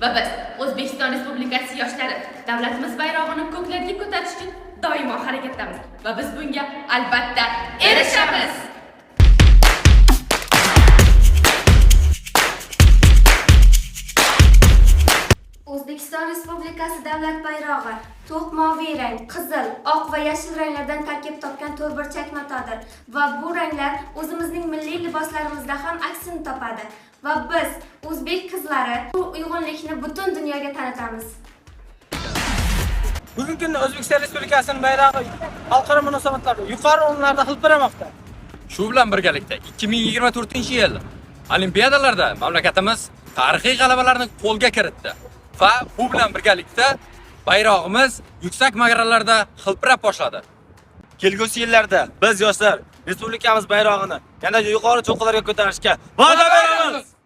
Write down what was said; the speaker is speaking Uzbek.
va biz O'zbekiston Respublikasi yoshlari davlatimiz bayrog'ini ko'klarga ko'tarish uchun doimo harakatdamiz va biz bunga albatta erishamiz. O'zbekiston Respublikasi davlat bayrog'i to'q moviy rang, qizil, oq va yashil ranglardan tarkib topgan to'rtburchak matodir va bu ranglar o'zimizning milliy liboslarimizda ham aksini topadi va biz o'zbek qizlari bu uyg'unlikni butun dunyoga tanitamiz. Bugungi kunda O'zbekiston Respublikasining bayrog'i xalqaro munosabatlarda yuqori o'rinlarda hilpiramoqda. Shu bilan birgalikda 2024-yil Olimpiadalarda mamlakatimiz tarixiy g'alabalarni qo'lga kiritdi va bu bilan birgalikda bayrog'imiz yuksak marralarda hilpirab boshladi. Kelgusi yillarda biz yoshlar respublikamiz bayrog'ini yanada yuqori cho'qqilarga ko'tarishga va'da beramiz.